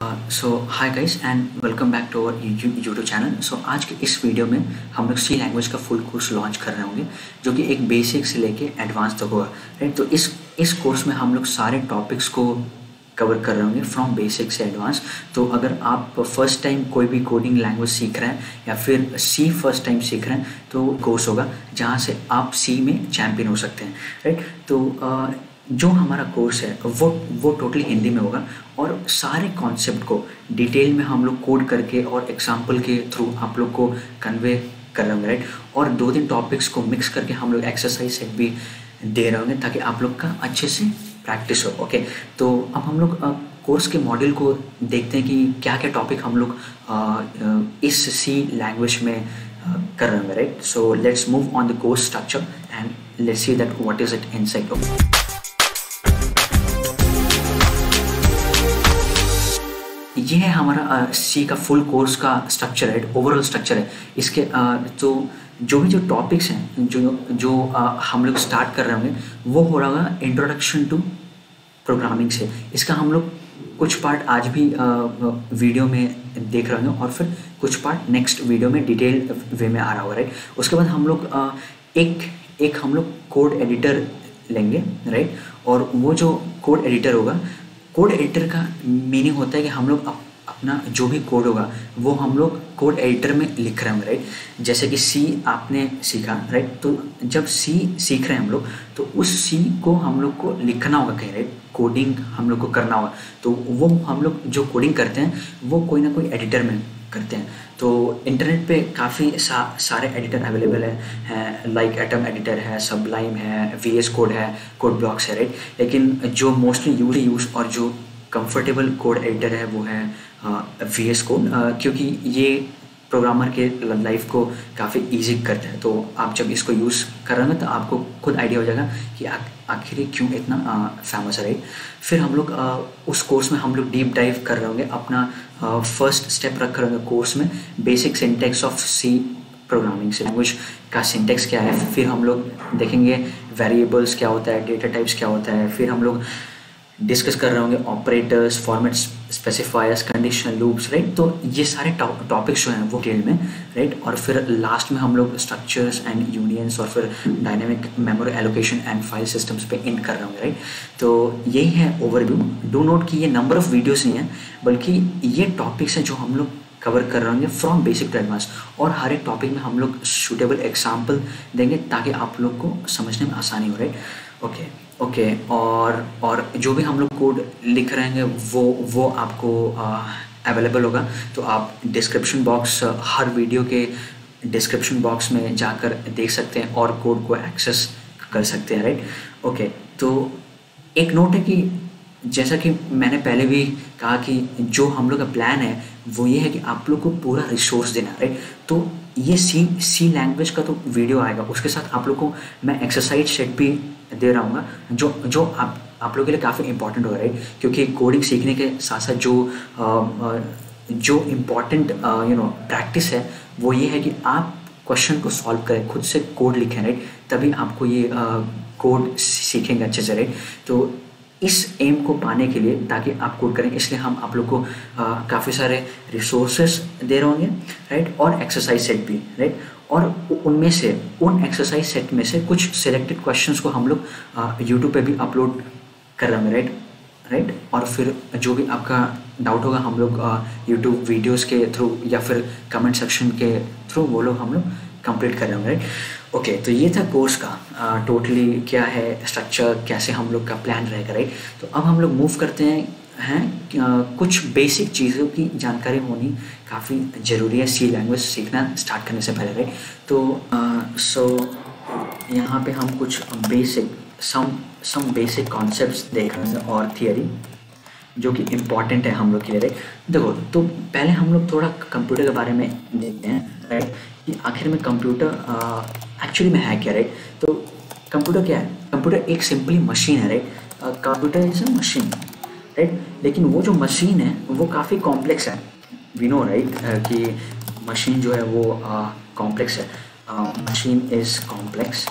So hi guys and welcome back to our YouTube channel. So आज के इस video में हम लोग सी लैंग्वेज का फुल कोर्स लॉन्च कर रहे होंगे, जो कि एक बेसिक से लेके एडवांस तक होगा, राइट। तो इस कोर्स में हम लोग सारे टॉपिक्स को कवर कर रहे होंगे फ्रॉम बेसिक से एडवांस। तो अगर आप फर्स्ट टाइम कोई भी कोडिंग लैंग्वेज सीख रहे हैं या फिर सी फर्स्ट टाइम सीख रहे हैं, तो कोर्स होगा जहाँ से आप सी में चैम्पियन हो सकते हैं, राइट। तो जो हमारा कोर्स है वो टोटली हिंदी में होगा और सारे कॉन्सेप्ट को डिटेल में हम लोग कोड करके और एग्जाम्पल के थ्रू आप लोग को कन्वे कर रहे होंगे, राइट। और 2 दिन टॉपिक्स को मिक्स करके हम लोग एक्सरसाइज सेट भी दे रहे होंगे ताकि आप लोग का अच्छे से प्रैक्टिस हो। ओके, तो अब हम लोग कोर्स के मॉड्यूल को देखते हैं कि क्या क्या टॉपिक हम लोग इस सी लैंग्वेज में कर रहे होंगे, right. So let's move on the course structure and let's see that what is it inside. ये है हमारा सी का फुल कोर्स का स्ट्रक्चर है, ओवरऑल स्ट्रक्चर है इसके। तो जो टॉपिक्स हैं जो हम लोग स्टार्ट कर रहे होंगे वो हो रहा होगा इंट्रोडक्शन टू प्रोग्रामिंग से। इसका हम लोग कुछ पार्ट आज भी वीडियो में देख रहे होंगे और फिर कुछ पार्ट नेक्स्ट वीडियो में डिटेल वे में आ रहा होगा, राइट। उसके बाद हम लोग एक हम लोग कोड एडिटर लेंगे, राइट। और वो जो कोड एडिटर होगा, कोड एडिटर का मीनिंग होता है कि हम लोग अपना जो भी कोड होगा वो हम लोग कोड एडिटर में लिख रहे होंगे, राइट। जैसे कि सी आपने सीखा, राइट। तो जब सी सीख रहे हैं हम लोग, तो उस सी को हम लोग को लिखना होगा कहीं, राइट। कोडिंग हम लोग को करना होगा, तो वो हम लोग जो कोडिंग करते हैं वो कोई ना कोई एडिटर में करते हैं। तो इंटरनेट पे काफ़ी सारे एडिटर अवेलेबल हैं, लाइक एटम एडिटर है, सबलाइम है, VS कोड है, कोड ब्लॉक्स है, राइट। लेकिन जो मोस्टली यूज और जो कंफर्टेबल कोड एडिटर है वो है VS कोड, क्योंकि ये प्रोग्रामर के लाइफ को काफ़ी इजी करता है। तो आप जब इसको यूज़ कर रहे हैं तो आपको खुद आइडिया हो जाएगा कि आखिर ये क्यों इतना फेमस है, राइट। फिर हम लोग उस कोर्स में हम लोग डीप डाइव कर रहे होंगे, अपना फर्स्ट स्टेप रख रहे होंगे कोर्स में basic syntax of C programming से, लैंग्वेज का सिंटेक्स क्या है। फिर हम लोग देखेंगे वेरिएबल्स क्या होता है, डेटा टाइप्स क्या होता है। फिर हम लोग डिस्कस कर रहे होंगे operators, format specifiers, conditional loops, right. तो ये सारे टॉपिक्स जो हैं वो डिटेल में, राइट। और फिर लास्ट में हम लोग स्ट्रक्चर्स एंड यूनियंस और फिर dynamic memory allocation and file systems पे एंड कर रहे होंगे, राइट। तो यही है ओवरव्यू। डू नोट कि ये नंबर ऑफ वीडियोस नहीं है, बल्कि ये टॉपिक्स हैं जो हम लोग कवर कर रहे होंगे फ्रॉम बेसिक टू एडवांस। और हर एक टॉपिक में हम लोग सूटेबल एग्जाम्पल देंगे ताकि आप लोग को समझने में आसानी हो, राइट। ओके। और जो भी हम लोग कोड लिख रहे हैं वो आपको अवेलेबल होगा। तो आप डिस्क्रिप्शन बॉक्स, हर वीडियो के डिस्क्रिप्शन बॉक्स में जाकर देख सकते हैं और कोड को एक्सेस कर सकते हैं, राइट। ओके, तो एक नोट है कि जैसा कि मैंने पहले भी कहा कि जो हम लोग का प्लान है वो ये है कि आप लोग को पूरा रिसोर्स देना, राइट। तो ये सी लैंग्वेज का तो वीडियो आएगा, उसके साथ आप लोग को मैं एक्सरसाइज सेट भी दे रहा हूँ जो आप लोगों के लिए काफ़ी इंपॉर्टेंट हो रहा है। क्योंकि कोडिंग सीखने के साथ साथ जो इम्पॉर्टेंट प्रैक्टिस है वो ये है कि आप क्वेश्चन को सॉल्व करें, खुद से कोड लिखें, राइट। तभी आपको ये कोड सीखेंगे अच्छे से, राइट। तो इस एम को पाने के लिए, ताकि आप कोड करें, इसलिए हम आप लोग को काफ़ी सारे रिसोर्सेस दे रहे होंगे, राइट। और एक्सरसाइज सेट भी, राइट। और उन एक्सरसाइज सेट में से कुछ सिलेक्टेड क्वेश्चंस को हम लोग यूट्यूब पे भी अपलोड कर रहे हैं, राइट। और फिर जो भी आपका डाउट होगा हम लोग यूट्यूब वीडियोस के थ्रू या फिर कमेंट सेक्शन के थ्रू वो लोग हम लोग कंप्लीट कर रहे होंगे, राइट। ओके, तो ये था कोर्स का टोटली क्या है स्ट्रक्चर, कैसे हम लोग का प्लान रहेगा, राइट। तो अब हम लोग मूव करते हैं कुछ बेसिक चीज़ों की जानकारी होनी काफ़ी ज़रूरी है सी लैंग्वेज सीखना स्टार्ट करने से पहले, राइट। तो यहाँ पे हम कुछ बेसिक सम बेसिक कॉन्सेप्ट्स देख रहे हैं और थियरी जो कि इम्पॉर्टेंट है हम लोग के लिए, राइट। देखो, तो पहले हम लोग थोड़ा कंप्यूटर के बारे में देखते हैं, राइट, कि आखिर में कंप्यूटर एक्चुअली में है क्या, राइट। तो कंप्यूटर क्या है? कंप्यूटर एक सिंपली मशीन है, right. Computer is a machine, right. लेकिन वो जो मशीन है वो काफ़ी कॉम्प्लेक्स है। वी नो, राइट, कि मशीन जो है वो कॉम्प्लेक्स है। Machine is complex,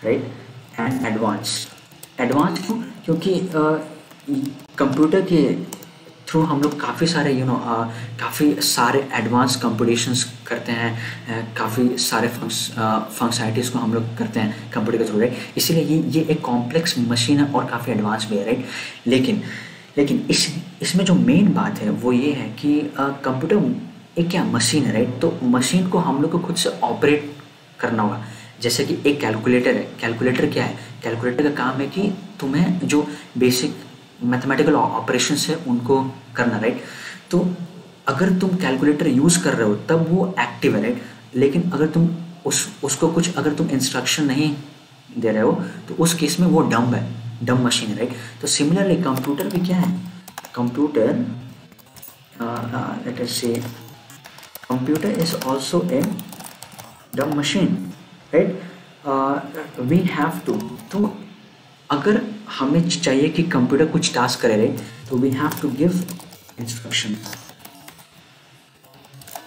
right, and advance क्यों? क्योंकि कंप्यूटर के थ्रू हम लोग काफ़ी सारे काफ़ी सारे एडवांस कंप्यूटेशंस करते हैं, काफ़ी सारे फंक्शनैलिटीज़ को हम लोग करते हैं कंप्यूटर के थ्रू, राइट। इसीलिए ये एक कॉम्प्लेक्स मशीन है और काफ़ी एडवांस भी है, राइट। लेकिन इसमें जो मेन बात है वो ये है कि कंप्यूटर एक क्या मशीन है, राइट। तो मशीन को हम लोग को खुद से ऑपरेट करना होगा। जैसे कि एक कैलकुलेटर है, कैलकुलेटर क्या है, कैलकुलेटर का काम है कि तुम्हें जो बेसिक मैथमेटिकल ऑपरेशंस है उनको करना, राइट। तो अगर तुम कैलकुलेटर यूज़ कर रहे हो तब वो एक्टिव है, राइट। लेकिन अगर तुम उसको कुछ अगर तुम इंस्ट्रक्शन नहीं दे रहे हो तो उस केस में वो डम्ब है, डम्ब मशीन है, राइट। तो सिमिलरली कंप्यूटर भी क्या है, कंप्यूटर लेट अस से computer is also a dumb machine, right. We have to, तो अगर हमें चाहिए कि कंप्यूटर कुछ टास्क करे, राइट, तो we have to give instruction.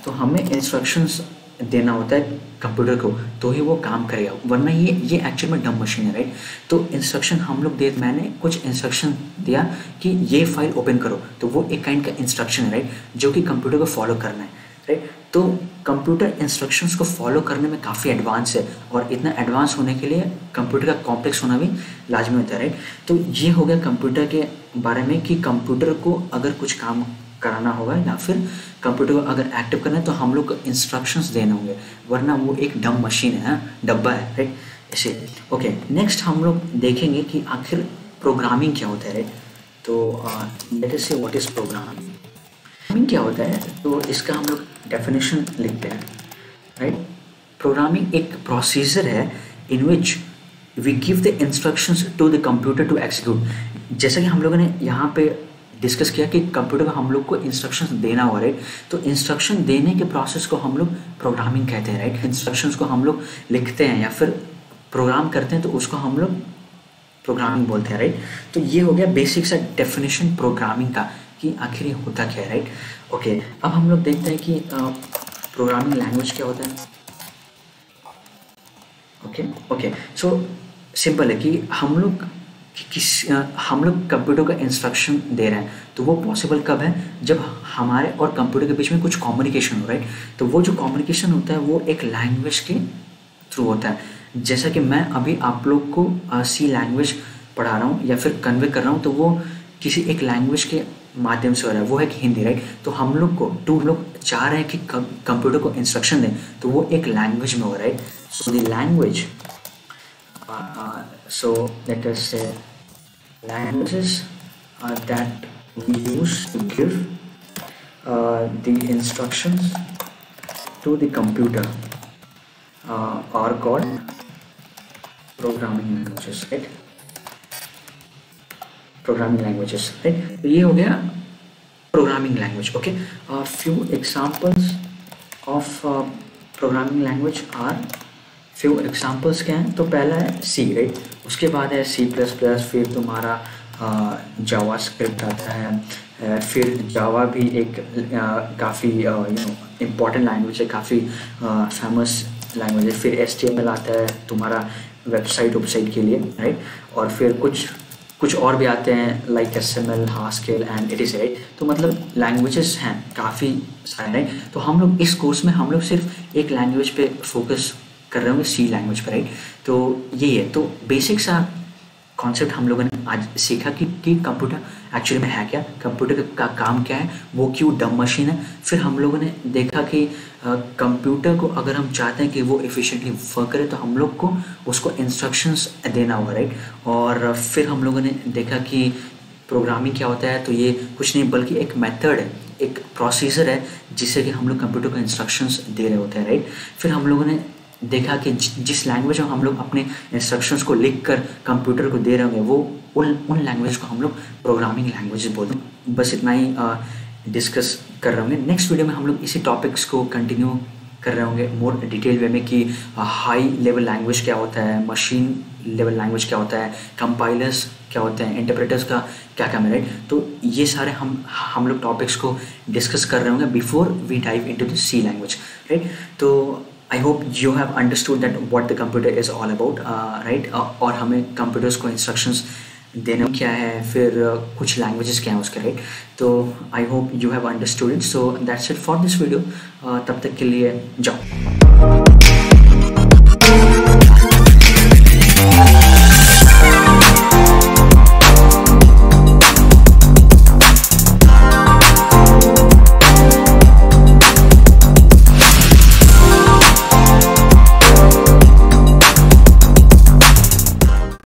तो हमें इंस्ट्रक्शंस देना होता है कंप्यूटर को तो ही वो काम करेगा, वरना ये एक्चुअल में डम्ब मशीन है, राइट। तो इंस्ट्रक्शन हम लोग मैंने कुछ इंस्ट्रक्शन दिया कि ये फाइल ओपन करो, तो वो एक काइंड का इंस्ट्रक्शन है, राइट, जो कि कंप्यूटर को फॉलो करना है, राइट। तो कंप्यूटर इंस्ट्रक्शंस को फॉलो करने में काफ़ी एडवांस है और इतना एडवांस होने के लिए कंप्यूटर का कॉम्प्लेक्स होना भी लाजमी होता है, राइट। तो ये हो गया कंप्यूटर के बारे में कि कंप्यूटर को अगर कुछ काम कराना होगा या फिर कंप्यूटर को अगर एक्टिव करना है तो हम लोग को इंस्ट्रक्शंस देने होंगे, वरना वो एक डम्ब मशीन है, डब्बा है, राइट। ऐसे ओके, नेक्स्ट हम लोग देखेंगे कि आखिर प्रोग्रामिंग क्या होता है, राइट। तो लेट अस से व्हाट इज प्रोग्रामिंग क्या होता है, तो इसका हम लोग डेफिनेशन लिखते हैं, राइट। प्रोग्रामिंग एक प्रोसीजर है in which we give the instructions to the computer to execute. जैसा कि हम लोगों ने यहाँ पे डिस्कस किया कि कंप्यूटर को हम लोग को इंस्ट्रक्शंस देना हो, राइट। तो इंस्ट्रक्शन देने के प्रोसेस को हम लोग प्रोग्रामिंग कहते हैं, राइट। इंस्ट्रक्शंस को हम लोग लिखते हैं या फिर प्रोग्राम करते हैं तो उसको हम लोग प्रोग्रामिंग बोलते हैं, राइट। तो ये हो गया बेसिक सा डेफिनेशन प्रोग्रामिंग का कि आखिर ये होता क्या है, राइट। ओके, अब हम लोग देखते हैं कि प्रोग्रामिंग लैंग्वेज क्या होता है। ओके, सो सिंपल है कि हम लोग कंप्यूटर का इंस्ट्रक्शन दे रहे हैं तो वो पॉसिबल कब है, जब हमारे और कंप्यूटर के बीच में कुछ कम्युनिकेशन हो, राइट। तो वो जो कम्युनिकेशन होता है वो एक लैंग्वेज के थ्रू होता है। जैसा कि मैं अभी आप लोग को सी लैंग्वेज पढ़ा रहा हूँ या फिर कन्वे कर रहा हूँ तो वो किसी एक लैंग्वेज के माध्यम से हो रहा है, वो है कि हिंदी, राइट। तो हम लोग चाह रहे हैं कि कंप्यूटर को इंस्ट्रक्शन दें तो वो एक लैंग्वेज में हो रहा है, right. So the language so let us say languages that we use to give the instructions to the computer are called programming languages, right? Programming languages, right? तो ये हो गया programming language, okay? Few examples of programming language are few examples क्या हैं, तो पहला है सी, right. उसके बाद है C++, फिर तुम्हारा जावा स्क्रिप्ट आता है, फिर जावा भी एक काफ़ी इम्पॉर्टेंट लैंग्वेज है, काफ़ी फेमस लैंग्वेज है। फिर HTML आता है तुम्हारा वेबसाइट के लिए, राइट। और फिर कुछ और भी आते हैं like XML, Haskell and it, right. तो मतलब लैंग्वेजेस हैं काफ़ी सारे, राइट। तो हम लोग इस कोर्स में हम लोग सिर्फ एक लैंग्वेज पे फोकस कर रहे होंगे, सी लैंग्वेज पर, राइट। तो यही है, तो बेसिक सा कॉन्सेप्ट हम लोगों ने आज सीखा कि कंप्यूटर एक्चुअली में है क्या, कंप्यूटर का काम क्या है, वो क्यों डम्ब मशीन है। फिर हम लोगों ने देखा कि कंप्यूटर को अगर हम चाहते हैं कि वो एफिशिएंटली वर्क करे तो हम लोग को उसको इंस्ट्रक्शंस देना होगा, राइट। और फिर हम लोगों ने देखा कि प्रोग्रामिंग क्या होता है, तो ये कुछ नहीं बल्कि एक मेथड है, एक प्रोसीजर है जिससे कि हम लोग कंप्यूटर को इंस्ट्रक्शंस दे रहे होते हैं, राइट। फिर हम लोगों ने देखा कि जिस लैंग्वेज में हम लोग अपने इंस्ट्रक्शंस को लिखकर कंप्यूटर को दे रहे होंगे वो उन लैंग्वेज को हम लोग प्रोग्रामिंग लैंग्वेजेस बोलते हैं। बस इतना ही डिस्कस कर रहे होंगे। नेक्स्ट वीडियो में हम लोग इसी टॉपिक्स को कंटिन्यू कर रहे होंगे मोर डिटेल वे में कि हाई लेवल लैंग्वेज क्या होता है, मशीन लेवल लैंग्वेज क्या होता है, कंपाइलर्स क्या होते हैं, इंटरप्रेटर्स का क्या काम है, राइट। तो ये सारे हम लोग टॉपिक्स को डिस्कस कर रहे होंगे before we dive into the C language, right. तो I hope you have understood that what the computer is all about, right? और हमें computers को instructions देना क्या है, फिर कुछ लैंग्वेजेस क्या है उसके, राइट। तो I hope you have understood it. So that's it for this video. तब तक के लिए जाओ।